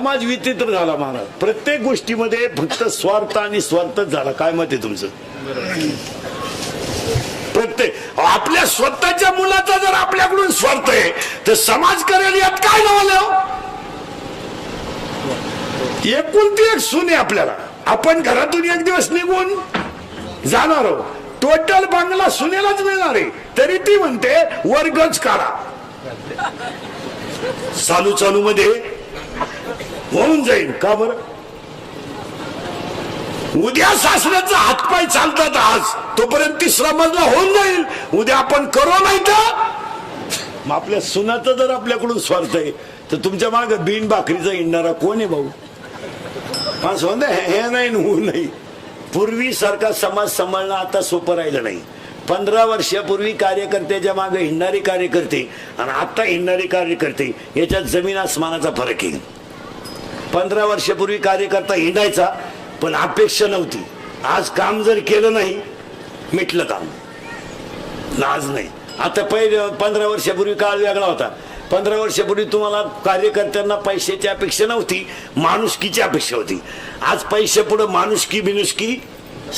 समाज विचित्र झाला महाराज. प्रत्येक गोष्टीमध्ये फक्त स्वार्थ आणि स्वार्थच झाला. काय मत आहे तुमचं? प्रत्येक आपल्या स्वतःच्या मुलाचा जर आपल्याकडून स्वार्थ आहे तर समाज करेल यात काय नावलं? एकुलती एक सून आहे आपल्याला. आपण घरातून एक दिवस निघून जाणार आहोत, टोटल बांगला सुनेलाच मिळणार आहे, तरी ती म्हणते वर्गच काढा. चालू चालू मध्ये होऊन जाईल. का बरं? उद्या सासऱ्याचा हातपाय चालतात आज, तोपर्यंत तिसरा मजला होऊन जाईल. उद्या आपण करू नाही तर मग आपल्या सुनाचा जर आपल्याकडून स्वार्थ आहे तर तुमच्या मागे बिन भाकरीचा इंडारा कोण आहे भाऊ? हे नाही होऊ नाही. पूर्वी सारखा समाज सांभाळणं आता सोपं राहिलं नाही. 15 वर्षापूर्वी कार्यकर्त्याच्या मागे हिंडणारे कार्यकर्ते आणि आता हिंडणारे कार्यकर्ते याच्यात जमीन आसमानाचा फरक आहे. 15 वर्षापूर्वी कार्यकर्ता हिंडायचा पण अपेक्षा नव्हती. आज काम जर केलं नाही मिटलं काम, लाज नाही. आता पहिले 15 वर्षापूर्वी काळ वेगळा होता. 15 वर्षापूर्वी तुम्हाला कार्यकर्त्यांना पैशाची अपेक्षा नव्हती, माणुसकीची अपेक्षा होती. आज पैसे पुढे माणुसकी बिनुसकी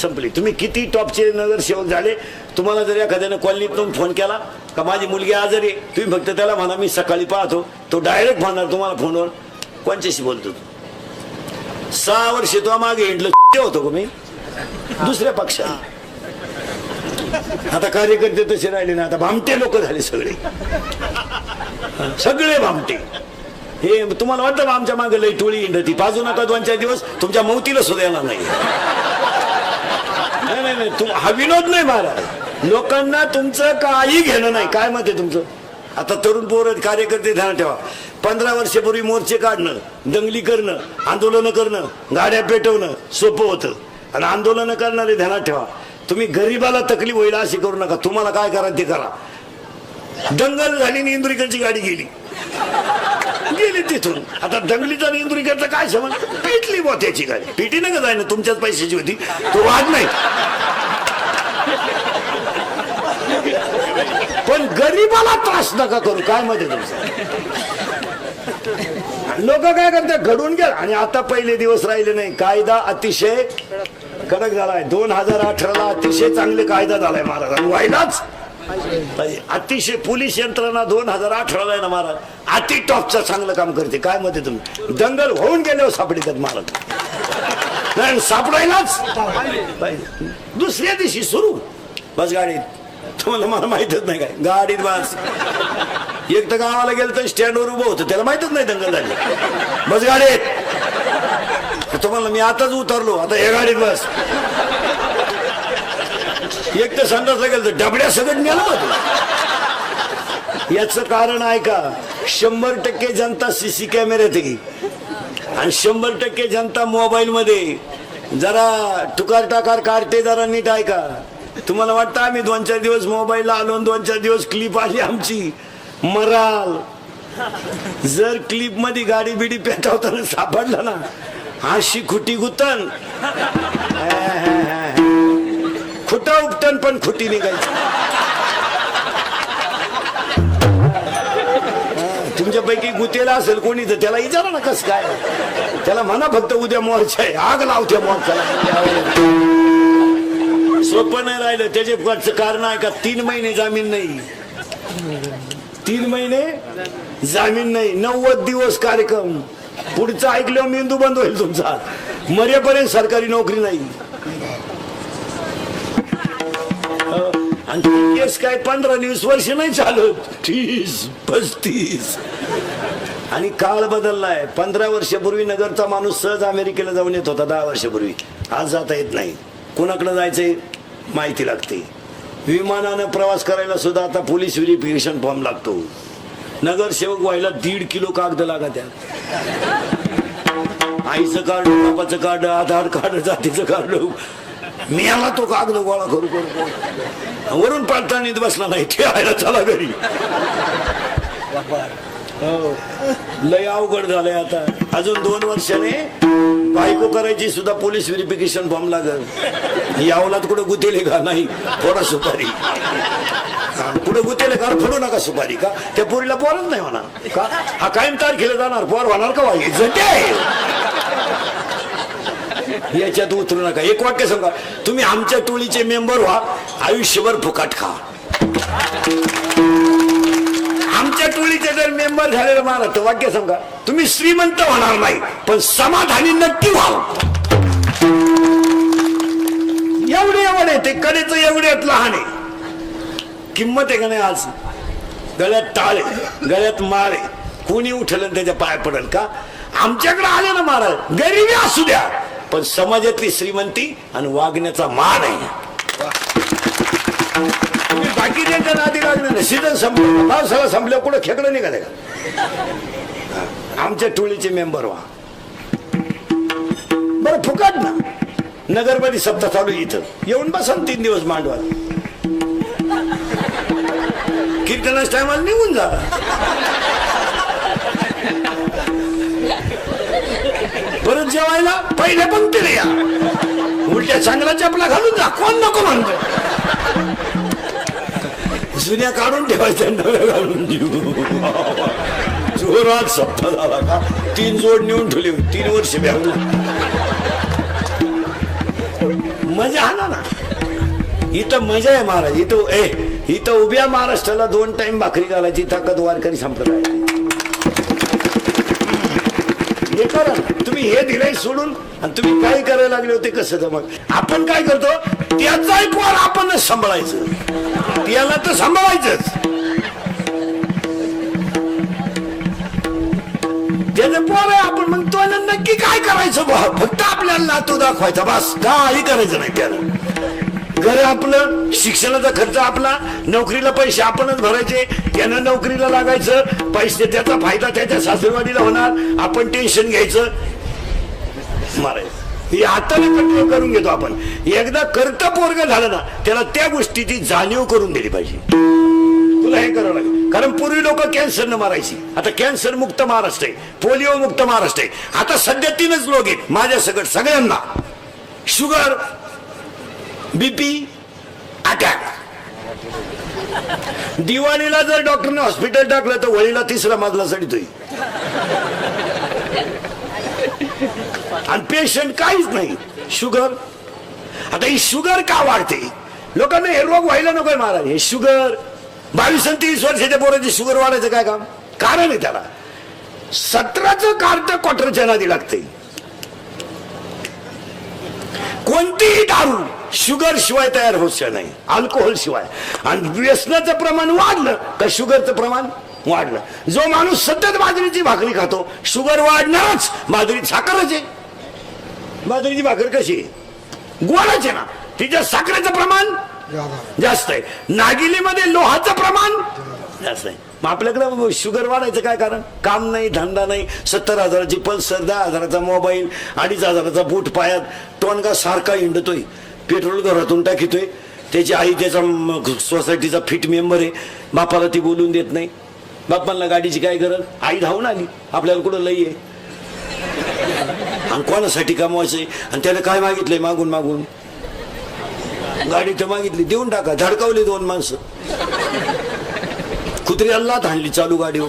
संपली. तुम्ही किती टॉपचे नगरसेवक झाले, तुम्हाला जर एखाद्याने कॉलनीतून फोन केला का माझी मुलगी आजारी आहे, तुम्ही फक्त त्याला म्हणा मी सकाळी पाहतो, तो डायरेक्ट म्हणणार तुम्हाला फोनवर कोणच्याशी बोलतो. 6 वर्ष तो मागे हिंडलं होतो का मी दुसऱ्या पक्षात. आता कार्यकर्ते तसे राहिले ना, आता भामटे लोक झाले सगळे, सगळे भामटे. हे तुम्हाला वाटतं आमच्या मागे लई टोळी हिंडती, पाजू नका 2-4 दिवस, तुमच्या मौतीला सुद्धा येणार नाही. नाही हा विनोद नाही महाराज. लोकांना तुमचं काही घेणं नाही. काय मत आहे तुमचं? आता तरुण पोर कार्यकर्ते ध्यान ठेवा. 15 वर्षापूर्वी मोर्चे काढणं, दंगली करणं, आंदोलन करणं, गाड्या पेटवणं सोपं होतं. आणि आंदोलन करणारे ध्यानात ठेवा, तुम्ही गरीबाला तकलीफ होईल अशी करू नका. तुम्हाला काय करायचं ते करा. दंगल झाली आणि इंदुरीकरची गाडी गेली तिथून. आता दंगलीचा आणि इंदुरीकरचा काय समज? पेटली बा त्याची गाडी. पेटी नका जाय ना, तुमच्याच पैशाची होती, तो वाद नाही. पण गरीबाला त्रास नका करू. काय मध्ये तुमचं? लोक काय करतात, घडून गेला. आणि आता पहिले दिवस राहिले नाही. कायदा अतिशय कडक झालाय. 2018ला अतिशय चांगले कायदा झालाय महाराज, आणि व्हायलाच अतिशय. पोलीस यंत्रणा 2018ला आहे ना महाराज, अति टॉपचं चांगलं काम करते. काय मध्ये तुम्ही? दंगल होऊन गेल्यावर सापडतात महाराज, नाही सापडायलाच दुसऱ्या दिवशी सुरू बस गाडीत. तुम्हाला मला माहितच नाही काय गाडीत बस. एक तर गावाला गेलं तर स्टँडवर उभं होतं, त्याला माहितच नाही दंगल झाली. बस गाडीत. तुम्हाला मी आताच उतरलो, आता हे गाडीत बस. एक तर संडासला गेलं तर डबड्या सगळं नेलं होतं. याच कारण आहे का? 100% जनता सीसी कॅमेऱ्यात आहे आणि 100% जनता मोबाईल मध्ये. जरा टुकार टाकार काढते, जरा नीट ऐका. तुम्हाला वाटतं आम्ही 2-4 दिवस मोबाईलला आलो, 2-4 दिवस क्लिप आली आमची, मराल. जर क्लिप मध्ये गाडी बिडी पेटवताना सापडला ना, अशी खुटी गुतन, खुटा उपटन पण खुटी निघायची. तुमच्यापैकी गुतेला असेल कोणी तर त्याला विचारा ना कसं काय. त्याला म्हणा फक्त उद्या मोर्चा आहे, आग लावत्या मोर्चाला. सोपं नाही राहिलं. त्याचे कारण आहे का? 3 महिने जामीन नाही. 3 महिने जामीन नाही. 90 दिवस कार्यक्रम. पुढचं ऐकल्यावर मेंदू बंद होईल तुमचा. मरेपर्यंत सरकारी नोकरी नाही. आणि केस काय 15-20 वर्ष नाही चालत, 30-35. आणि काळ बदललाय. 15 वर्षापूर्वी नगरचा माणूस सहज अमेरिकेला जाऊन येत होता. 10 वर्षापूर्वी. आज जाता येत नाही. कुणाकडे जायचंय माहिती लागते. विमानानं प्रवास करायला सुद्धा आता पोलीस व्हेरिफिकेशन फॉर्म लागतो. नगरसेवक व्हायला 1.5 किलो कागद लागत. आईचं कार्ड, बापाचं कार्ड, आधार कार्ड, जातीचं कार्ड. मी आला तो कागद गोळा करू करू वरून पाळतानीत बसला नाही. ठेवायला चला घरी. लय अवघड झालंय आता. अजून 2 वर्षाने बायको करायची सुद्धा पोलीस व्हेरिफिकेशन फॉर्म लागल. यावलात कुठं गुतेले का नाही, थोडा सुपारी कुठं गुतेले का, फोडू नका सुपारी का, त्या पोरीला पोरच नाही होणार का, हा कायम तारखेला जाणार, पोर होणार का याच्यात उतरू नका. एक वाक्य सांगा, तुम्ही आमच्या टोळीचे मेंबर व्हा, आयुष्यभर फुकाट खा. आमच्या टोळीचे जर मेंबर झालेलं मारा तर वाक्य सांगा, तुम्ही श्रीमंत होणार नाही पण समाधानी नक्की व्हा. एवढे ते कडेच एवढ्यात लहान आहे. किंमत आहे का नाही? आज गळ्यात टाळे, गळ्यात मारे, कोणी उठलं त्याच्या पाय पडेल का? आमच्याकडे आले ना महाराज, गरिबी असू द्या पण समाजातली श्रीमंती आणि वागण्याचा मान आहे. तुम्ही बाकी त्यांच्या नादी लागले ना, सीझन संपलं, पावसाळा संपलं, कुठं खेकडं निघाले का? आमच्या टोळीचे मेंबर व्हा. बरं फुकाट ना, नगरमध्ये सप्ताह चालू इथं येऊन बसा 3 दिवस मांडवा, कीर्तनाच्या टायमाला निघून जा. परत जेवायला पहिल्या पंक्तीला या, उलट्या चांगला चपला घालून जा, कोण नको म्हणतो. जुन्या काढून ठेवायच्या, नव्या घालून देऊ. जोरात सप्ताह झाला का 3 जोड नेऊन ठेवली, 3 वर्ष ब्यावली. मजा आला ना इथं, मजा आहे महाराज. इथं उभ्या महाराष्ट्राला 2 टाइम भाकरी घालायची ताकद वारकरी संप्रदाय. हे करा तुम्ही, हे दिलंय सोडून आणि तुम्ही काय करायला लागले होते कसं जमग. आपण काय करतो, त्याचाही पोर आपणच सांभाळायचं, त्याला तर सांभाळायचंच. त्याचं पोर आहे आपण, मग तो नक्की काय करायचं, फक्त आपल्याला नातू दाखवायचा, बस काही करायचं नाही. त्याला घर आपलं, शिक्षणाचा खर्च आपला, नोकरीला पैसे आपणच भरायचे, त्यानं नोकरीला लागायचं, पैसे त्याचा फायदा त्याच्या सासरवाडीला होणार, आपण टेन्शन घ्यायचं, मारायचं. हे हाताने कंट्रोल करून घेतो आपण. एकदा करता पोरग झालं ना, त्याला त्या गोष्टीची जाणीव करून दिली पाहिजे. तुला हे करावं लागेल, कारण पूर्वी लोक कॅन्सरनं मारायची, आता कॅन्सर मुक्त महाराष्ट्र आहे, पोलिओ मुक्त महाराष्ट्र आहे. आता सध्या 3च लोक आहेत माझ्या सगळं, सगळ्यांना शुगर, बीपी, अटॅक. दिवाळीला जर डॉक्टरने हॉस्पिटल टाकलं तर वळीला 3रा मजला चढतोय आणि पेशंट काहीच नाही. शुगर, आता ही शुगर का वाढते? लोकांना हे रोग व्हायला नको महाराज. हे शुगर 22 आणि 30 वर्षाच्या पोराची शुगर वाढायचं काय काम? कारण आहे त्याला 17चं कार्ट क्वार्टरच्या नादी लागते. कोणतीही दारू शुगर शिवाय तयार होत नाही, अल्कोहोल शिवाय. आणि व्यसनाचं प्रमाण वाढलं का शुगरचं प्रमाण वाढलं. जो माणूस सतत बाजरीची भाकरी खातो शुगर वाढणारच. बाजरी साखरच आहे, बाजरीची भाकर कशी गोडाच आहे ना, तिच्या साखरेचं प्रमाण जास्त आहे. नागिलीमध्ये लोहाचं प्रमाण जास्त आहे. मग आपल्याकडे शुगर वाढायचं काय कारण? काम नाही, धंदा नाही, 70,000ची पल्सर, 10,000चा मोबाईल, 2,500चा बूट पायात, टोनगा सारखा हिंडतोय, पेट्रोल घरातून टाकीतोय. त्याची आई त्याचा सोसायटीचा फिट मेंबर आहे, बापाला ती बोलून देत नाही. बापांना गाडीची काय गरज, आई धावून आली, आपल्याला कुठं लई आहे आणि कोणासाठी कमवायचंय. आणि त्याने काय मागितलंय, मागून मागून गाडी तर मागितली, देऊन टाका. धडकावली 2 माणसं, कुत्री अल्लात हाणली चालू गाडीवर,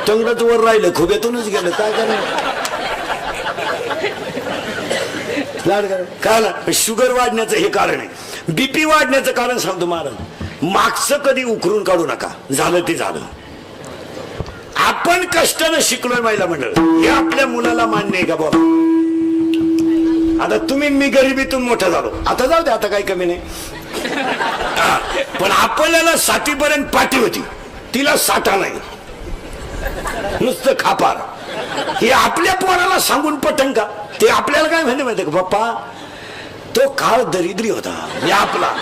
टंगडच वर राहिलं, खोब्यातूनच गेलं. काय करणार? काय शुगर वाढण्याचं हे कारण आहे. बीपी वाढण्याचं कारण सांगतो महाराज. मागचं कधी उकरून काढू नका, झालं ते झालं. आपण कष्टानं शिकलोय महिला मंडळ, हे आपल्या मुलाला मान्य आहे का बाबा? आता तुम्ही मी गरिबीतून मोठा झालो, आता जाऊ दे, आता काही कमी नाही. पण आपल्याला 7वी पर्यंत पाठी होती, तिला 7 नाही, नुसतं खापार. हे आपल्या पोराला सांगून पटन का? ते आपल्याला काय म्हणते माहिती का, पप्पा तो काळ दरिद्री होता, हे आपला.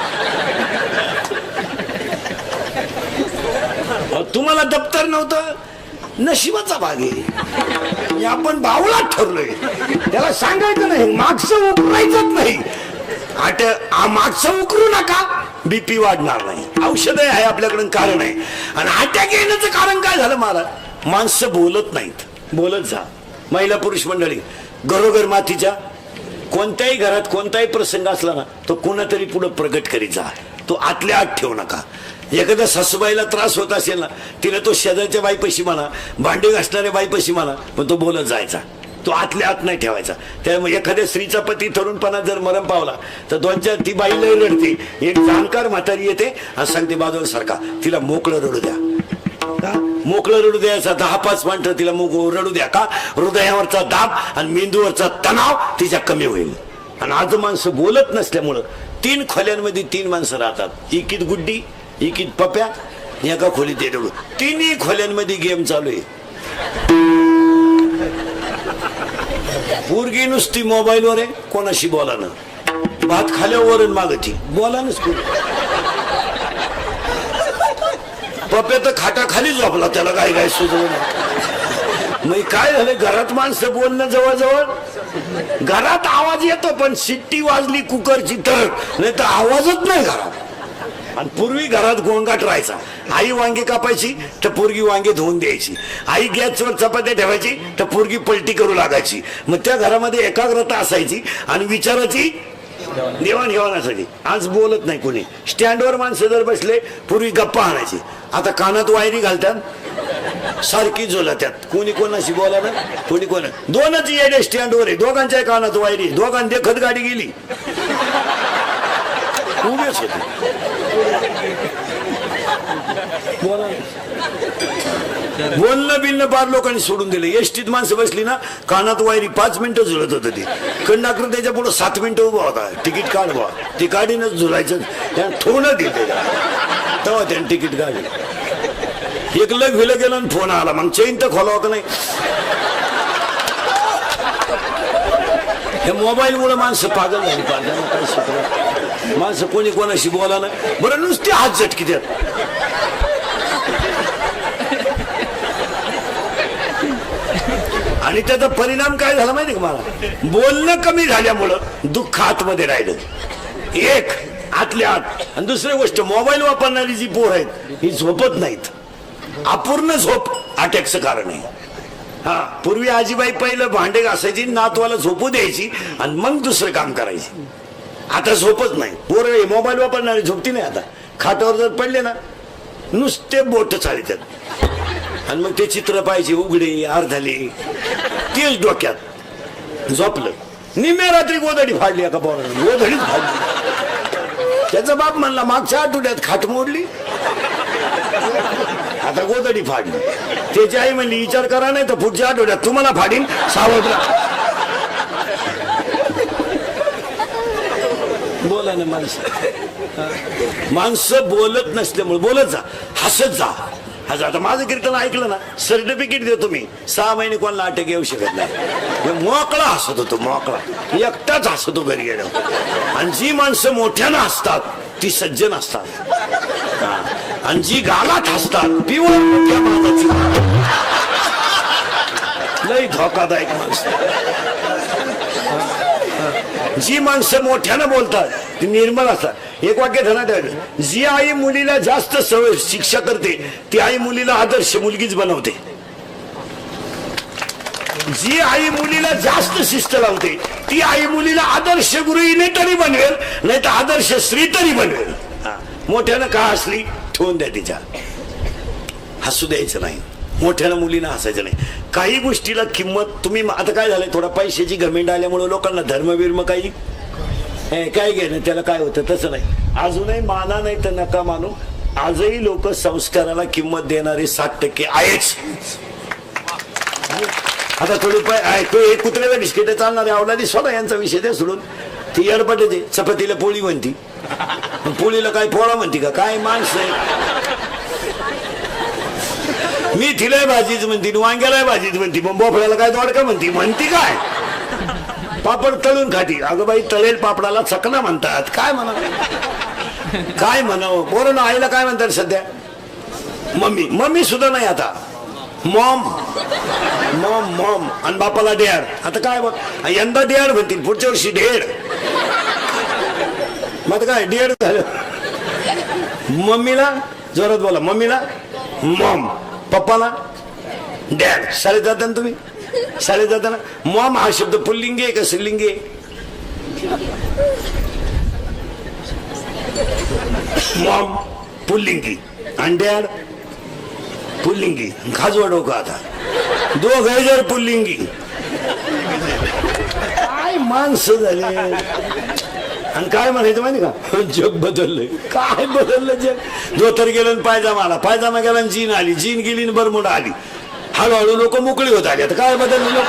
तुम्हाला दप्तर नव्हतं, नशिबाचा भाग आहे. आपण बावळात ठरलोय. त्याला सांगायचं नाही, मागचं उकरायचंच नाही. मागचं उकरू नका, बीपी वाढणार नाही. औषध आहे आपल्याकडे, कारण आहे. आणि अटॅक येण्याचं कारण काय झालं महाराज? माणसं बोलत नाहीत, बोलत जा. महिला पुरुष मंडळी, घरोघर मातीच्या कोणत्याही घरात कोणताही प्रसंग असला ना, तो कोणातरी पुढे प्रगट करीत जा. तो आतल्या आत ठेवू नका. एखाद्या सासूबाईला त्रास होत असेल ना, तिला तो शेजारच्या बाईपाशी म्हणा, भांडी घासणाऱ्या बाईपाशी म्हणा, पण तो बोलत जायचा. तो आतल्या आत नाही ठेवायचा. त्यामुळे एखाद्या स्त्रीचा पती तरुणपणात जर मरण पावला तर दोन चार ती बाई लय रडते. एक जाणकार म्हातारी येते आणि सांगते बाजूला सारखा, तिला मोकळं रडू द्या. मोकळं रडू द्यायचा 10-5 मिनिटं तिला रडू द्या. का? हृदयावरचा दाब आणि मेंदूवरचा तणाव तिच्या कमी होईल. आणि आज माणसं बोलत नसल्यामुळं 3 खोल्यांमध्ये 3 माणसं राहतात. एकीत गुड्डी, एकीत पप्या, एका खोलीत येतो. 3ही खोल्यांमध्ये गेम चालू आहे. पोरगी नुसती मोबाईलवर आहे, कोणाशी बोला ना. भात खाल्यावर वरण मागती, बोला नसतो. पप्या तर खाटाखाली झोपला, त्याला काय काय सुचवलं. मग काय झालं, घरात माणसं बोलणं जवळजवळ. घरात आवाज येतो पण शिट्टी वाजली कुकरची तर, नाही तर आवाजच नाही घरात. आणि पूर्वी घरात गोंगाट राहायचा. आई वांगे कापायची तर पोरगी वांगे धुवून द्यायची. आई गॅसवर चपात्या ठेवायची तर पोरगी पलटी करू लागायची. मग त्या घरामध्ये एकाग्रता असायची आणि विचाराची देवाणघेवाण असायची. आज बोलत नाही कोणी. स्टँडवर माणसं जर बसले, पूर्वी गप्पा आणायची. आता कानात वायरी घालतात, सारखी झोलत्यात. कोणी कोणाशी बोला ना, कोणी कोणा. 2च येडे स्टँडवर आहे, दोघांच्या कानात वायरी. दोघांनी देखत गाडी गेली, उभेच होते. बोलणं बिलणं पार लोकांनी सोडून दिलं. एसटीत माणसं बसली ना, कानात वायरी 5 मिनिटं झुलत होतं. ते कंडक्टर त्याच्या पुढे 7 मिनिटं उभा होता. तिकीट काढ बा, ती गाडीनच झुलायचं. त्यानं थोडं दिलं तेव्हा त्यानं तिकीट काढलं. एक लग विलं गेलं आणि फोन आला. मग चेन तर खोलावं का नाही. हे मोबाईल मुळे माणसं पागल झाली. काय शिकलं माणसं, कोणी कोणाशी बोला ना. बरं नुसते हात झटकी द्यात. आणि त्याचा परिणाम काय झाला माहिती का मला. बोलणं कमी झाल्यामुळं दुःख आतमध्ये राहिलं, एक आतल्या आत. आणि दुसरी गोष्ट, मोबाईल वापरणारी जी पोर आहेत ही झोपत नाहीत. अपूर्ण झोप अटॅकचं कारण आहे. हा, पूर्वी आजीबाई पहिलं भांडे घासायची, नातवाला झोपू द्यायची आणि मग दुसरं काम करायची. आता झोपच नाही. पोर मोबाईल वापरणारी झोपती नाही. आता खाटावर जर पडले ना, नुसते बोट चालतात. आणि मग ते चित्र पाहिजे, उघडे अर्धले, तेच डोक्यात. झोपलं, निम्या रात्री गोधडी फाडली. एका पोरानं गोधडीच फाडली. त्याचा बाप म्हणला मागच्या आठवड्यात खाट मोडली, आता गोधडी फाडली. त्याची आई म्हणली विचार करा, नाही तर पुढच्या आठवड्यात तुम्हाला फाडीन, सावध राहा. बोला ना माणसं बोलत नसल्यामुळे. बोलत जा, हसत जा. आता माझं कीर्तन ऐकलं ना, सर्टिफिकेट देतो मी. 6 महिने कोणाला अटक येऊ शकत नाही. मोकळा हसत होतो, मोकळा एकटाच हसत होतो घरी गेलो. आणि जी माणसं मोठ्यानं हसतात ती सज्जन असतात. आणि जी गालात हसतात ती मोठ्या माणसाची लई धोकादायक माणसं. जी माणसं मोठ्यानं बोलतात ती निर्मळ असतात. एक वाक्य ध्यानात ठेवायचं, जी आई मुलीला जास्त शिक्षा करते ती आई मुलीला आदर्श मुलगीच बनवते. जी आई मुलीला जास्त शिस्त लावते ती आई मुलीला आदर्श गृहिणी तरी बनवेल, नाही तर आदर्श स्त्री तरी बनवेल. मोठ्यानं का हसली ठेवून द्या, तिच्या हसू द्यायचं नाही. मोठ्यानं मुलीनं हसायचं नाही. काही गोष्टीला किंमत तुम्ही. आता काय झालंय, थोडा पैशाची घमेंड आल्यामुळे लोकांना धर्मविर्म काही काय घेणं, त्याला काय होतं तसं नाही. अजूनही माना नाही तर नका मानू. आजही लोक संस्काराला किंमत देणारे 60% आहेच. आता थोडी कुत्र्याला बिस्किट चालणारे अवलादी सोडा, यांचा विषय ते सोडून. ती अडपटते, चपातीला पोळी म्हणती, पोळीला काय पोळा म्हणती का, काय माणसं आहे. मी तिलाय भाजीच म्हणती, वांग्याला भाजीच म्हणती, मग बोफळ्याला काय दोडका म्हणती काय. पापड तळून खाती. अगं बाई, तळेल पापडाला चकना म्हणतात. काय म्हणावं पोरांनो. आईला काय म्हणतात सध्या, मम्मी सुद्धा नाही. आता मॉम मॉम मॉम. आणि बापाला डॅड. आता काय बघ, यंदा डॅड म्हणतील, पुढच्या वर्षी डेड. मग काय डेड झालं. मम्मीला जोरात बोला, मम्मीला मॉम, पप्पाला डॅड. शाळेत जाता ना तुम्ही? शाळेत जाताना मॉम हा शब्द पुल्लिंगी आहे का स्त्रीलिंगी आहे? मॉम पुल्लिंगी आणि डॅड पुल्लिंगी. खाजवा डोकं आता. दोघं जर पुल्लिंगी. काय माणसं झाले. आणि काय म्हणायचं माहिती का? जग बदललंय. काय बदललं जग? धोतर गेलं आणि पायजामा आला, पायजामा गेला आणि जीन आली, जीन गेली आणि बरमुडा आली. हळूहळू लोक मोकळी होत आली. आता काय बदललं? लोक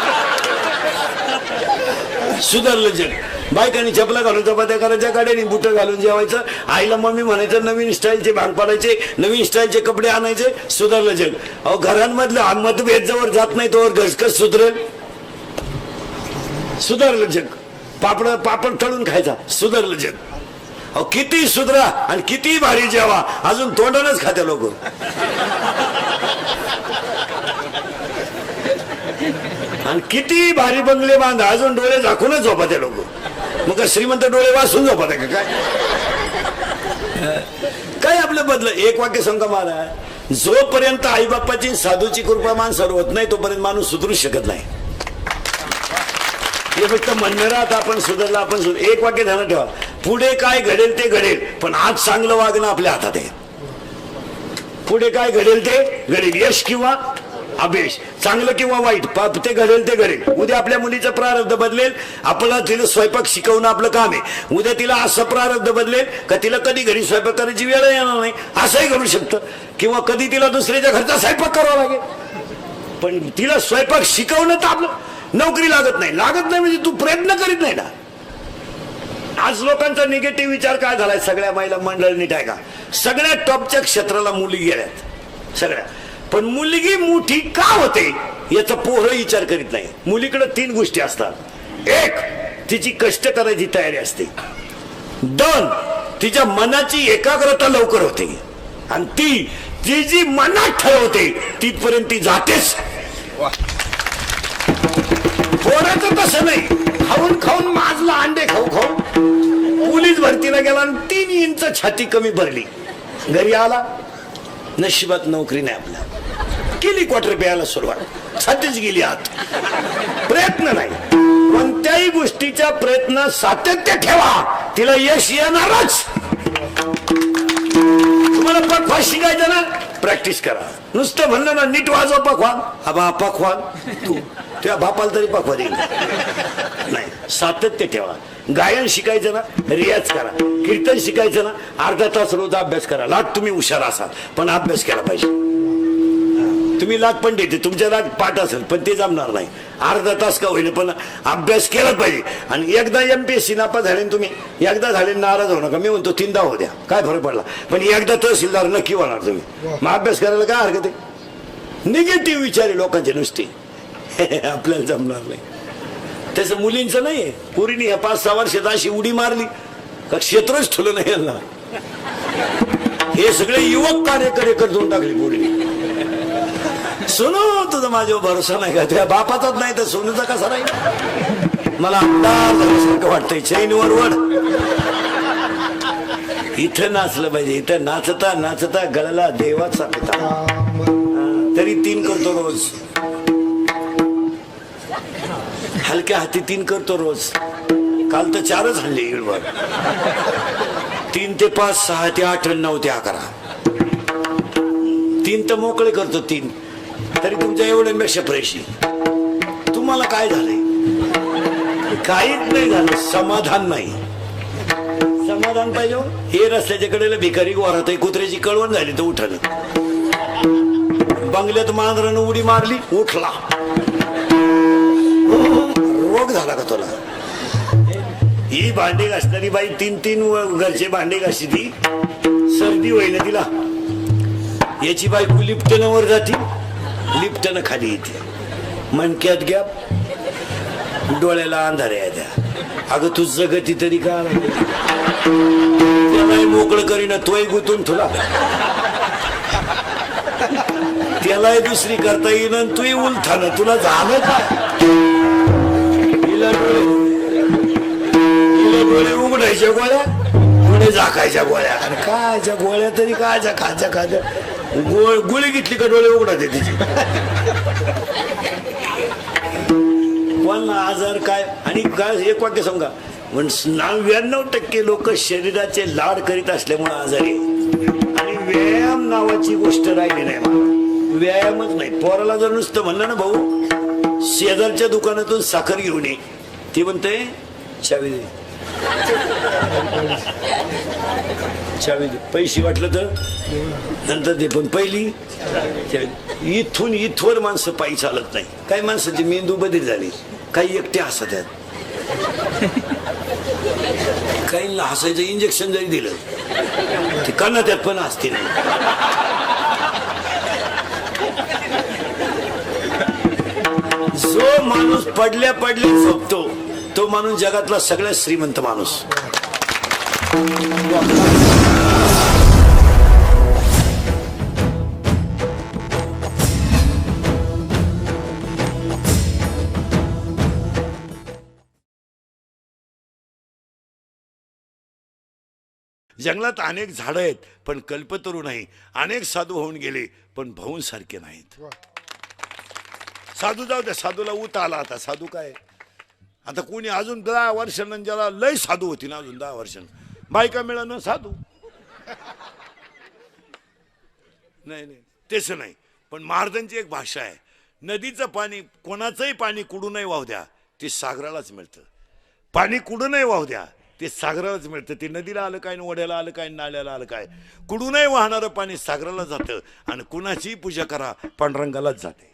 सुधारलं जग. बायकांनी चपला घालून चपात्या करायच्या, गाड्यांनी बुटं घालून जेवायचं. आईला मम्मी म्हणायचं, नवीन स्टाईलचे भांग पाडायचे, नवीन स्टाईलचे कपडे आणायचे. सुधारलं जग. अहो घरांमधलं मतभेद जवळ जात नाही तोवर घसकस सुधरेल. सुधारलं जग. पापड तळून खायचा. सुधारलं जग. अहो किती सुधरा आणि किती भारी जेवा, अजून तोंडानच खात्या लोक. आणि किती भारी बंगले बांधा, अजून डोळे झाकूनच झोपा त्या लोक. मग श्रीमंत डोळे वाचून झोपत आहे का काय? काय आपलं बदल. एक वाक्य सांगा महाराज, जोपर्यंत आई बाप्पाची साधूची कृपा माणसावर होत नाही तोपर्यंत माणूस सुधरू शकत नाही. हे फक्त म्हणणं राहत आपण सुधारला, आपण एक वाक्य ध्यानात ठेवा, पुढे काय घडेल ते घडेल, पण आज चांगलं वागणं आपल्या हातात आहे. पुढे काय घडेल ते घडेल, यश किंवा अभेश, चांगलं किंवा वाईट, ते घडेल ते घडेल. उद्या आपल्या मुलीचं प्रारब्ध बदलेल, आपल्याला तिला स्वयंपाक शिकवणं आपलं काम आहे. उद्या तिला असं प्रारब्ध बदलेल का तिला कधी घरी स्वयंपाक करायची वेळ येणार नाही, असंही घडू शकतं. किंवा कधी तिला दुसऱ्याच्या घरचा स्वयंपाक करावा लागेल. पण तिला स्वयंपाक शिकवणं तर आपलं. नोकरी लागत नाही, लागत नाही म्हणजे तू प्रयत्न करीत नाही ना. आज लोकांचा निगेटिव्ह विचार काय झालाय, सगळ्या महिला मंडळींनी काय का सगळ्या टॉपच्या क्षेत्राला मुली गेल्यात सगळ्या. पण मुलगी मोठी का होते याचा पोरं विचार करीत नाही. मुलीकडे 3 गोष्टी असतात. एक, तिची कष्ट करायची तयारी असते. 2, तिच्या मनाची एकाग्रता लवकर होते. आणि ती जी मनात ठरवते तिथपर्यंत ती जातेच. पोराचं तसं नाही, खाऊन खाऊन माजला, अंडे खाऊ खाऊ पोलीस भरतीला गेला आणि 3 इंच छाती कमी भरली. घरी आला, नशिबात नोकरी नाही आपल्या, केली क्वार्टर प्यायला सुरुवात, छातीच गेली आत. प्रयत्न नाही, कोणत्याही गोष्टीच्या प्रयत्न सातत्य ठेवा, तिला यश येणारच. तुम्हाला पखवाज शिकायचं ना, प्रॅक्टिस करा. नुसतं म्हणलं ना नीट वाजव पखवाज, आबा पखवाज तू त्या बापाला तरी पखवा देईल नाही. सातत्य ठेवा. गायन शिकायचं ना, रियाज करा. कीर्तन शिकायचं ना, अर्धा तास रोज अभ्यास करा. लाट तुम्ही हुशार असाल पण अभ्यास केला पाहिजे. तुम्ही लाट पण देते, तुमच्या लाट पाठ असेल पण ते जमणार नाही. अर्धा तास का होईल पण अभ्यास केलाच पाहिजे. आणि एकदा MPSC नापास झाले तुम्ही, एकदा झाले नाराज होऊ नका. मी म्हणतो 3दा होऊ द्या, काय फरक पडला, पण एकदा तहसीलदार नक्की होणार तुम्ही. मग अभ्यास करायला काय हरकत आहे. निगेटिव्ह विचार लोकांचे नुसते आपल्याला जमणार नाही. त्याचं मुलींचं नाहीये. पुरीने ह्या 5-6 वर्षात अशी उडी मारली का क्षेत्रच ठुलं नाही यांना. हे सगळे युवक कार्यकर्ते देऊन टाकले पुरीने. सोनू तुझा माझ्यावर भरोसा नाही का, त्या बापाचाच नाही तर सोनूचा कसा नाही. मला आमदार झाल्यासारखं वाटतंय. चैनवर वड इथं नाचलं पाहिजे. इथं नाचता नाचता गळाला देवाचा पिता. तरी 3 करतो रोज, हलक्या हाती 3 करतो रोज. काल तर 4च हल्ले इळभर. 3 ते 5, 6 ते 8, 9 ते 11. 3 तर मोकळे करतो 3. तरी तुमच्या एवढ्यांपेक्षा फ्रेश. तुम्हाला काय झालंय? काहीच नाही झालं. समाधान नाही. समाधान पाहिजे. हे रस्त्याच्या कडेला भिकारी गोरात, कुत्र्याची कळवण झाली तर उठलं. बंगल्यात मांजरानं उडी मारली, उठला. रोग झाला का तुला? ही भांडे घासणारी बाई 3 घरचे भांडे घाशी ती सर्दी होईना तिला. याची बायको लिफ्टनं वर जाती, लिफ्टनं खाली येते. मणक्यात गॅप, डोळ्याला अंधारे त्या. अगं तुझं गती तरी का त्यालाही मोकळं करीना, तोही गुतून तुला. त्यालाही दुसरी करता येईन, तूही उलथान. तुला झालं काय? डोळे उघडायच्या गोळ्या, डोळे झाकायच्या गोळ्या. आणि कायच्या गोळ्या तरी कायच्या खायच्या खायच्या. गोळी घेतली का डोळे उघडायचे तिची. कोण आजार काय आणि काय एक वाक्य सांगा. पण 99% लोक शरीराचे लाड करीत असल्यामुळे आजारी आणि व्यायाम नावाची गोष्ट राहिली नाही. मला व्यायामच नाही. पोराला जर नुसतं म्हणलं ना भाऊ शेजारच्या दुकानातून साखर घेऊन ये, ती म्हणते चावी दे, चावी दे, पैसे वाटलं तर नंतर दे, पण पहिली इथून इथवर माणसं पायी चालत नाही. काही माणसाची मेंदू बदल झाली, काही एकटे हसत आहेत, काहींना हसायचं इंजेक्शन जरी दिलं ते करणं त्यात पण हसते नाही. जो माणूस पडल्या पडल्या झोपतो तो माणूस जगातला सगळ्यात श्रीमंत माणूस. जंगलात अनेक झाडं आहेत पण कल्पतरू नाही. अनेक साधू होऊन गेले पण भाऊंसारखे नाहीत. साधू जाऊ द्या, साधूला ऊत आला. आता साधू काय, आता कोणी अजून 10 वर्षांना ज्याला लय साधू होती ना, अजून 10 वर्षांना बायका मिळणं साधू नाही. नाही तसं नाही. पण महाराजांची एक भाषा आहे, नदीचं पाणी कोणाचंही पाणी कुठूनही वाहू द्या ते सागरालाच मिळतं. पाणी कुठूनही वाहू द्या ते सागरालाच मिळतं. ते नदीला आलं काय, ओढ्याला आलं काय, नाल्याला आलं काय, कुठूनही वाहणारं पाणी सागराला जातं. आणि कुणाचीही पूजा करा पांडुरंगालाच जाते.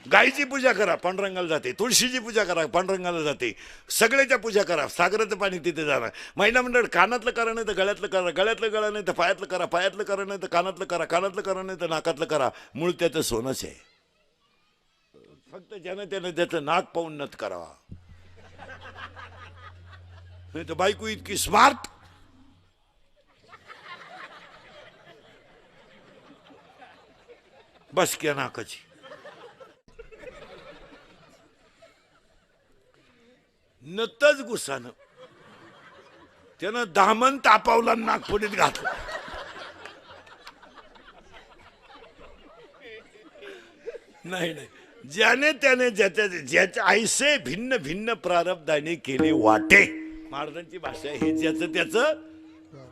गायीची पूजा करा पांडुरंगाला जाते, तुळशीची पूजा करा पांडुरंगाला जाते, सगळ्याच्या पूजा करा सागराचं पाणी तिथे जाणार. महिला मंडळ कानातलं करा नाही तर गळ्यातलं करा, गळ्यातलं करा नाही तर पायातलं करा, पायातलं करा नाही तर कानातलं करा, कानातलं करा नाही तर नाकातलं करा. मूळ त्याचं सोनंच आहे. फक्त ज्यानं त्यानं त्याचं नाक पाहून नत करावा. नाही तर बायको इतकी स्मार्ट, बस क्या नाकाची. नतच गुस्सानं त्यानं दामन तापावला नागपुडीत घातलं. नाही नाही, ज्याने त्याने ज्याच्या आईसे भिन्न भिन्न प्रारब्धाने केले वाटे. महाराजांची भाषा आहे, हे ज्याचं त्याचं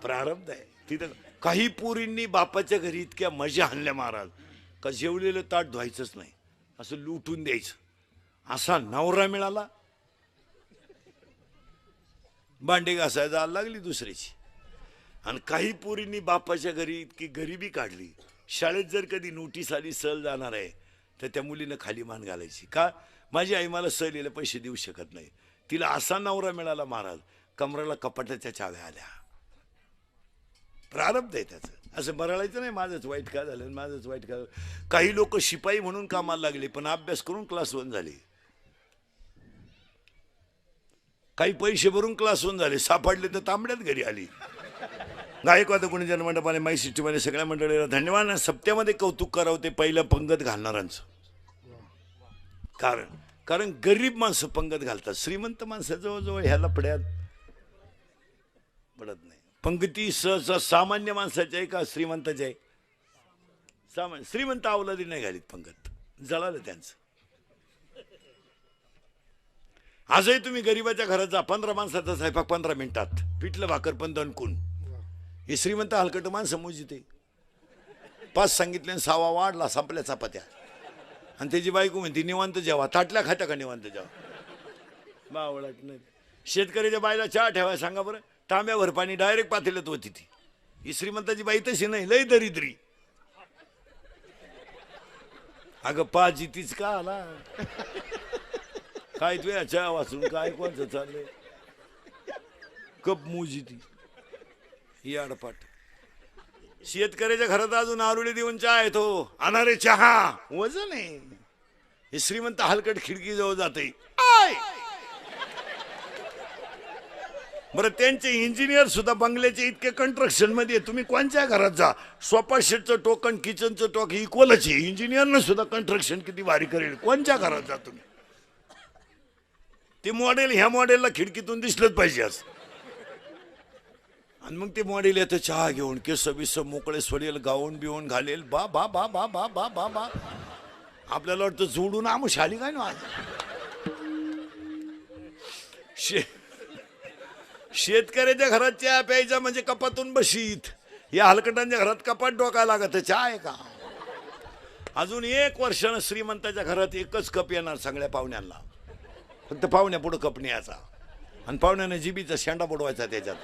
प्रारब्ध आहे. तिथं काही पोरींनी बापाच्या घरी इतक्या मजा आणल्या महाराज का जेवलेलं ताट धुवायचंच नाही, असं लुटून द्यायचं. असा नवरा मिळाला, भांडे घासायला जायला लागली दुसऱ्याची. आणि काही पोरींनी बापाच्या घरी इतकी गरिबी काढली, शाळेत जर कधी नोटीस आली सहल जाणार आहे तर त्या मुलीनं खाली मान घालायची. का, माझी आई मला सहलीला पैसे देऊ शकत नाही. तिला असा नवरा मिळाला महाराज, कमराला कपाटाच्या चाव्या आल्या. प्रारब्ध आहे त्याचं. असं बरळायचं नाही माझंच वाईट का झालं, माझंच वाईट का झालं. काही लोक शिपाई म्हणून कामाला लागले पण अभ्यास करून क्लास 1 झाले. काही पैसे भरून क्लास 1 झाले, सापडले तर तांबड्यात घरी आली. गायकवाद कोणी जनमंडपाने माई सिस्टीमध्ये सगळ्या मंडळीला धन्यवाद. सप्त्यामध्ये कौतुक करावं ते पहिलं पंगत घालणाऱ्यांचं. कारण गरीब माणसं पंगत घालतात, श्रीमंत माणसं जवळजवळ ह्याला पड्यात पडत नाही. पंगती सहसा सामान्य माणसाची आहे का श्रीमंताची आहे? सामान्य. श्रीमंत अवलादी नाही घालीत पंगत, जळालं त्यांचं. आजही तुम्ही गरीबाच्या घरात जा, 15 माणसाचा स्वयंपाक 15 मिनिटात, पिठलं भाकर पण दणकून. हे श्रीमंत हलकट माणसं मोजिते. 5 सांगितले 6वा वाढला, संपल्या चपात्या. आणि त्याची बायको म्हणते निवांत जेवा, ताटल्या खात्या का निवांत जेवा? बावळट नाही. शेतकऱ्याच्या बाईला चहा ठेवाय सांगा बरं, तांब्यावर पाणी डायरेक्ट पातेल्यात होती ती. ही श्रीमंताची बाई तशी नाही, लय दरिद्री. अगं पाची तीच का आला काय तुझ्या चहा वाचून काय कोणचं चाललंय, कप मुजी ती ही आडपाट. शेतकऱ्याच्या घरात अजून आरुडी देऊन चहा येतो, अनारे चहा वजन आहे. हे श्रीमंत हलकट खिडकी जवळ जाते. बरं, त्यांचे इंजिनियर सुद्धा बंगल्याचे इतके कंस्ट्रक्शन मध्ये, तुम्ही कोणत्या घरात जा, सोफा सेटचं टोक आणि किचनचं टोक इक्वलच आहे. इंजिनियरनं सुद्धा कंस्ट्रक्शन किती भारी करेल. कोणत्या घरात जा तुम्ही, ते मॉडेल ह्या मॉडेलला खिडकीतून दिसलंच पाहिजे असं. आणि मग ते मॉडेल येतं चहा घेऊन, केस बिस मोकळे सोडेल, गाऊन बिवून घालेल, बा बा बा बा बा बा बा बा. आपल्याला वाटतं जोडून आमुष आली काय ना. शेतकऱ्याच्या घरात चहा प्यायचा म्हणजे कपातून बशीत. या हलकटांच्या घरात कपाट डोकायला लागत चहा आहे का. अजून 1 वर्षानं श्रीमंताच्या घरात एकच कप येणार सगळ्या पाहुण्यांना. फक्त पाहुण्या पुढं कप न्यायचा आणि पाहुण्याने जिबीचा शेंडा बुडवायचा त्याच्यात.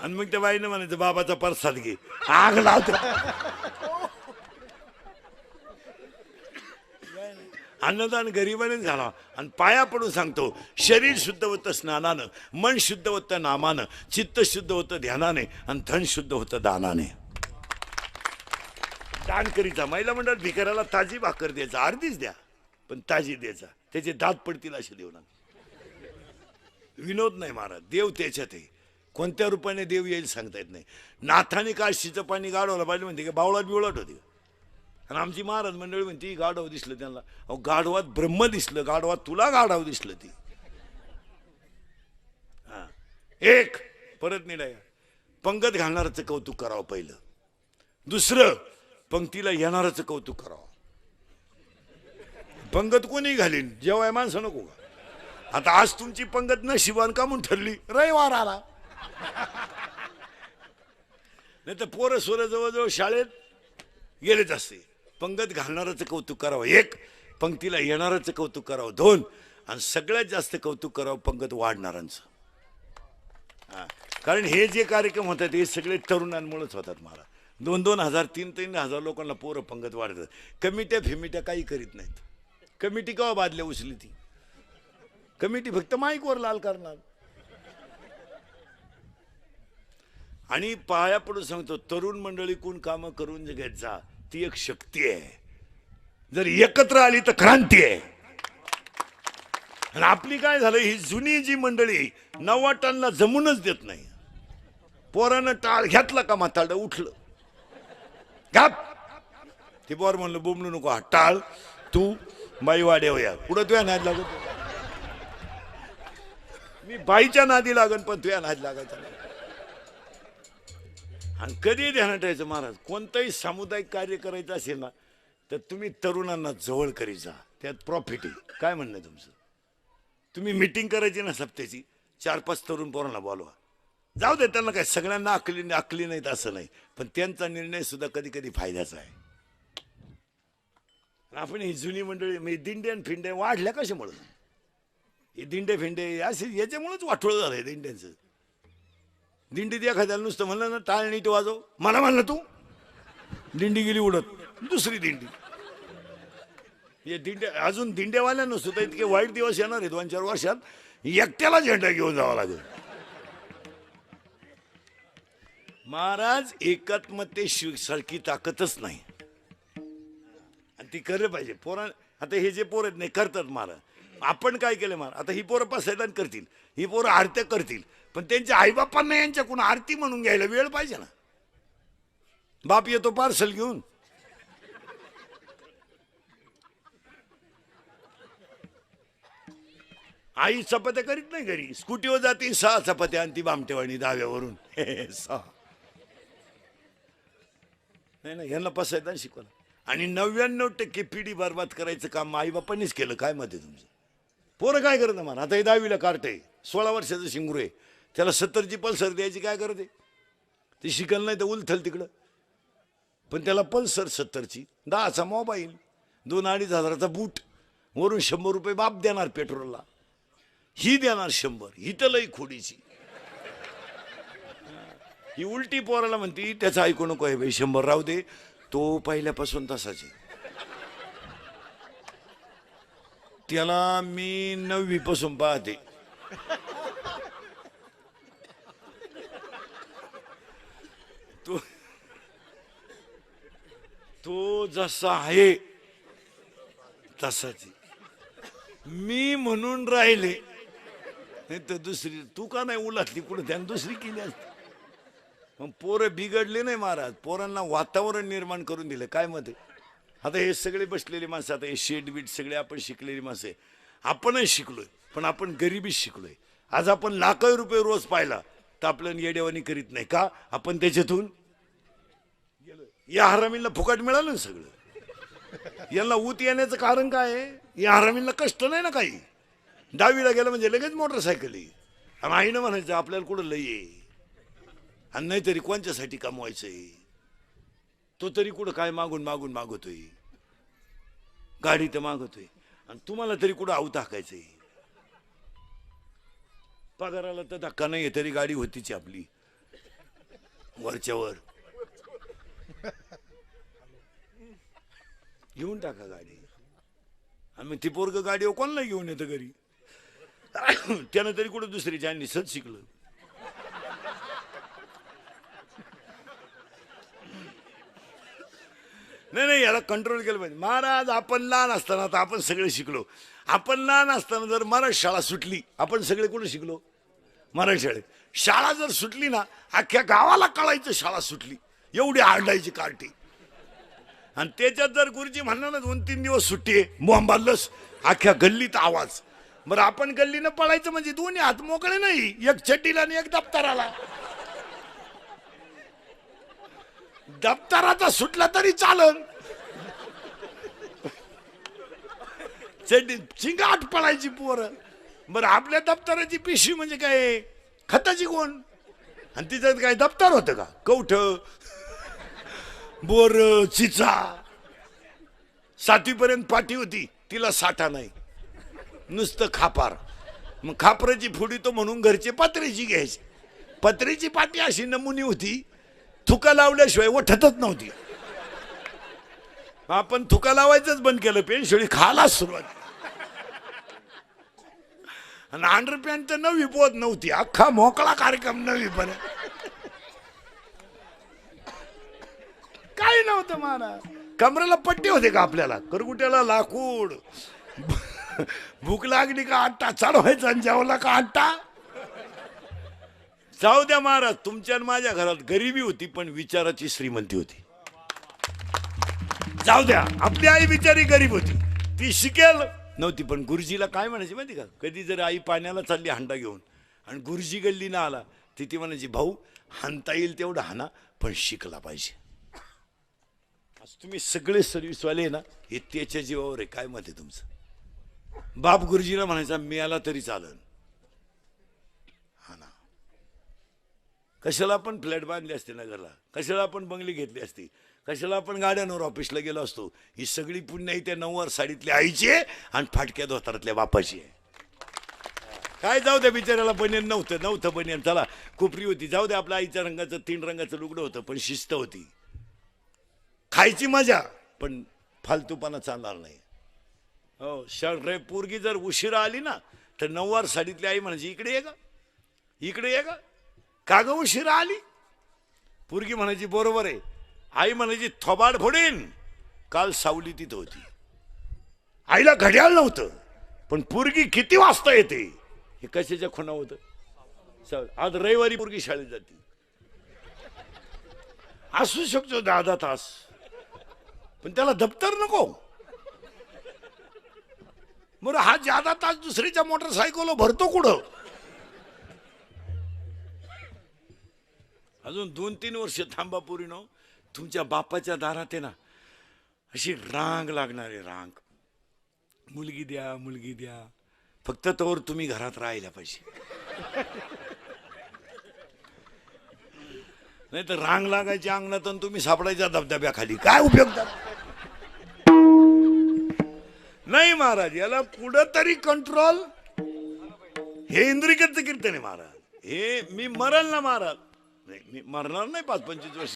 आणि मग त्या बाईनं म्हणायचं बाबाचा प्रसाद घे. आग लावतो. अन्नदान गरिबानेच झाला. आणि पाया पडून सांगतो, शरीर शुद्ध होतं स्नानानं, मन शुद्ध होतं नामानं, चित्त शुद्ध होतं ध्यानाने, आणि धन शुद्ध होतं दानाने. दान करीचा. महिला मंडळात भिकाऱ्याला ताजी भाकर द्यायचा, अर्धीच द्या पण ताजी द्यायचा. त्याचे दात पडतील असे देऊ नका. विनोद नाही महाराज, देव त्याच्यात आहे. कोणत्या रूपाने देव येईल सांगता येत नाही. नाथाने काशीचं पाणी गाडवलं पाहिजे म्हणते की बावळात बिवळाट होती. आणि आमची महाराज मंडळी म्हणते गाढव दिसलं त्यांना. अहो गाढवात ब्रह्म दिसलं, गाढवात तुला गाढव दिसलं. ती हा एक परत निराय. पंगत घालणारचं कौतुक करावं पहिलं. दुसरं पंक्तीला येणारचं कौतुक करावं. पंगत कोणी घालीन जेव्हा माणसं नको का. आता आज तुमची पंगत नशिबान का म्हणून ठरली, रविवार आला. नाही तर पोरं सोरं जवळजवळ शाळेत गेलेच असते. पंगत घालणारचं कौतुक करावं एक, पंक्तीला येणारचं कौतुक करावं दोन, आणि सगळ्यात जास्त कौतुक करावं पंगत वाढणाऱ्यांचं. हा, कारण हे जे कार्यक्रम होतात हे सगळे तरुणांमुळेच होतात. मला 2-2 हजार 3-3 हजार लोकांना पोरं पंगत वाढतात. कमिट्या फिमिट्या काही करीत नाहीत. कमिटी केव्हा बादल्या उचली ती. कमिटी फक्त माईकवर लाल करणार. आणि पाया पडून सांगतो, तरुण मंडळी कोण कामं करून जगत जा, ती एक शक्ती आहे. जर एकत्र आली तर क्रांती आहे. आणि आपली काय झालं, ही जुनी जी मंडळी नवाटांना जमूनच देत नाही. पोरानं टाळ घेतला का म्हातारडं उठलं घाप. ते पोर म्हणलं बोंबलू नको, हा टाळ तू बाई वाड्या पुढं तुझ्या नाद लागत. मी बाईच्या नादी लागन पण तुझ्या नाद लागायचा नाही. आणि कधी ध्यानात ठेवायचं महाराज, कोणतंही सामुदायिक कार्य करायचं असेल ना तर तुम्ही तरुणांना जवळ करीत जा. त्यात प्रॉफिट आहे. काय म्हणणं आहे तुमचं. तुम्ही मिटिंग करायची ना सप्त्याची, 4-5 तरुण पोरांना बोलवा. जाऊ दे त्यांना काय सगळ्यांना अकली नाहीत असं नाही, पण त्यांचा निर्णय सुद्धा कधी कधी फायद्याचा आहे. आपण ही जुनी मंडळी म्हणजे दिंडे आणि फिंडे वाढल्या कशामुळे. हे दिंडे फिंडे असे याच्यामुळेच वाटोळं झालंय दिंड्यांचं. दिंडीत एखाद्याला नुसतं म्हणलं ना टाळ नीट वाजव, मला म्हणलं तू, दिंडी गेली उडत. दुसरी दिंडी. हे दिंडे अजून दिंडेवाल्यांना सुद्धा इतके वाईट दिवस येणार आहे 2-4 वर्षात. एकट्याला झेंडा घेऊन जावा लागेल. महाराज एकात्मतेसारखी ताकदच नाही. आणि ती करलं पाहिजे. आता हे जे पोरं नाही करतात महाराज. आपण काय केलं महाराज, आता ही पोरं पसैदान करतील, ही पोरं आरत्या करतील, पण त्यांच्या आईबापांना यांच्याकडून आरती म्हणून घ्यायला वेळ पाहिजे ना. बाप येतो पार्सल घेऊन. आई चपात्या करीत नाही घरी, स्कूटीवर जाते 6 चपात्या आणि ती बामटेवाणी दाव्यावरून 6. नाही यांना पसैदान शिकवलं. आणि 99% पिढी बरबाद करायचं काम आई बापांनीच केलं. काय मत आहे तुमचं. पोरं काय करत मला. आता हे 10वीला कार्ट आहे, 16 वर्षाचं शिंगरू आहे, त्याला 70ची पल्सर द्यायची काय करते. ती शिकल नाही तर उलथल तिकडं. पण त्याला पल्सर 70ची, 10चा मोबाईल, 2-2.5 हजाराचा बूट, वरून 100 रुपये बाप देणार पेट्रोलला, ही देणार 100. ही तर लई खोडीची. ही उलटी पोराला म्हणती त्याचं ऐकू नको आहे बाई, 100 राहू दे, तो पहिल्यापासून तसाच आहे. त्याला मी 9वी पासून पाहते. तो जसा आहे तसाच. मी म्हणून राहिले नाही तर दुसरी तू का नाही उलटली पुढे त्यानं दुसरी केली असती. मग पोरं बिघडले नाही महाराज. पोरांना वातावरण निर्माण करून दिलं. काय मत आहे. आता हे सगळे बसलेली माणसं, आता हे शेड बीट सगळे आपण शिकलेली माणसं आहे. आपणच शिकलोय पण आपण गरिबीच शिकलोय. आज आपण लाखो रुपये रोज पाहिला तर आपल्याला येडेवानी करीत नाही का? आपण त्याच्यातून या हरामींना फुकट मिळालं ना सगळं. यांना ऊत येण्याचं कारण काय आहे? या हरामींना कष्ट नाही ना काही. 10वीला गेलं म्हणजे लगेच मोटरसायकल आहे. आणि आईनं म्हणायचं आपल्याला कुठं लई आहे, आणि नाही तरी कोणच्यासाठी कमवायचंय. तो तरी कुठं काय मागून मागून मागवतोय, गाडी तर मागवतोय, आणि तुम्हाला तरी कुठं आऊ टाकायचंय. पगाराला तर धक्का नाही तरी गाडी होतीच आपली वरच्यावर. घेऊन टाका गाडी. आणि मग ती पोरग गाडीवर कोणाला घेऊन येतं घरी? त्यानं तरी कुठं दुसरी ज्यांनी सत शिकलं. नाही नाही, याला कंट्रोल केलं पाहिजे. महाराज आपण लहान असताना, आता आपण सगळे शिकलो. आपण लहान असताना जर मराठी शाळा सुटली, आपण सगळे कुठे शिकलो? मराठी शाळेत. शाळा जर सुटली ना, अख्ख्या गावाला कळायचं शाळा सुटली, एवढी आरडायची कार्टी. आणि त्याच्यात जर गुरुजी म्हणणार ना 2-3 दिवस सुट्टी आहे, बोंबालच अख्ख्या गल्लीत आवाज. बरं आपण गल्लीनं पळायचं म्हणजे दोन्ही हात मोकळे नाही, एक चड्डीला आणि एक दप्तराला. दप्तराचा सुटला तरी चालन, चड्डी चिंगाट पळायची पोरं. बरं आपल्या दप्तराची पिशवी म्हणजे काय खताची कोण? आणि तिच्यात काय दप्तर होतं का? कवठ, बोर, चिचा. 7वीपर्यंत पाटी होती, तिला साठा नाही, नुसतं खापार. मग खापराची फुडी तो म्हणून घरचे पत्र्याची घ्यायची. पत्र्याची पाटी अशी नमुनी होती, थुका लावल्याशिवाय उठतच नव्हती. आपण थुका लावायचंच बंद केलं, पेन्शिळी खायलाच सुरुवात. आणि अंडरपॅन्ट तर 9वी पोत नव्हती, अख्खा मोकळा कार्यक्रम 9वीपर्यंत. काही नव्हतं महाराज. कमरेला पट्टी होते का आपल्याला? करगुट्याला लाकूड. भूक लागली का आट्टा चढवायचा, आणि जेवला का आट्टा. जाऊ द्या महाराज, तुमच्या माझ्या घरात गरिबी होती पण विचाराची श्रीमंती होती. जाऊ द्या, आपली आई बिचारी गरीब होती, ती शिकेल नव्हती. पण गुरुजीला काय म्हणायची माहिती का? कधी जर आई पाण्याला चालली हांडा घेऊन आणि गुरुजी गल्ली ना आला, ती म्हणायची भाऊ हाणता येईल तेवढं हाना, पण शिकला पाहिजे. आज तुम्ही सगळे सर्व्हिसवाले ना, हे त्याच्या जीवावर आहे. काय मत आहे तुमचं? बाप गुरुजीला म्हणायचा मिळाला तरी चालन. हा ना, कशाला आपण फ्लॅट बांधले असते नगरला, कशाला आपण बंगली घेतली असती, कशाला आपण गाड्यांवर ऑफिसला गेलो असतो. ही सगळी पुण्य त्या 9वार साडीतल्या आईची आणि फाटक्या धोतारातल्या बापाची आहे. काय जाऊ द्या, बिचाऱ्याला बनियन नव्हतं बनियन. चला कोपरी होती, जाऊ द्या. आपल्या आईच्या रंगाचं 3 रंगाचं लुगडं होतं, पण शिस्त होती. खायची मजा, पण फालतूपणा चालणार नाही. हो, रे पोरगी जर उशिरा आली ना, तर 9वार साडीतली आई म्हणायची इकडे ये का, इकडे ये का. का ग उशिरा आली? पोरगी म्हणायची बरोबर आहे. आई म्हणायची थोबाड फोडीन, काल सावली तिथं होती. आईला घड्याळ नव्हतं, पण पोरगी किती वाजता येते हे कशाच्या खुणा होतं. आज रविवारी पोरगी शाळेत जाते, असू शकतो 10 तास, पण त्याला दप्तर नको. बरं हा 10 तास दुसरीच्या मोटरसायकल भरतो कुठं? अजून 2-3 वर्ष थांबा पोरीनो, तुमच्या बापाच्या दारात आहे ना अशी रांग लागणार आहे, रांग. मुलगी द्या, मुलगी द्या, फक्त तोवर तुम्ही घरात राहायला पाहिजे. नाही तर रांग लागायची अंगणात आणि तुम्ही सापडायच्या धबधब्याखाली. काय उपयोग नाही महाराज. याला पुढं तरी कंट्रोल. हे इंद्रिकेचं कीर्तन आहे महाराज. हे मी मरल ना महाराज, नाही मी मरणार नाही 5-25 वर्ष.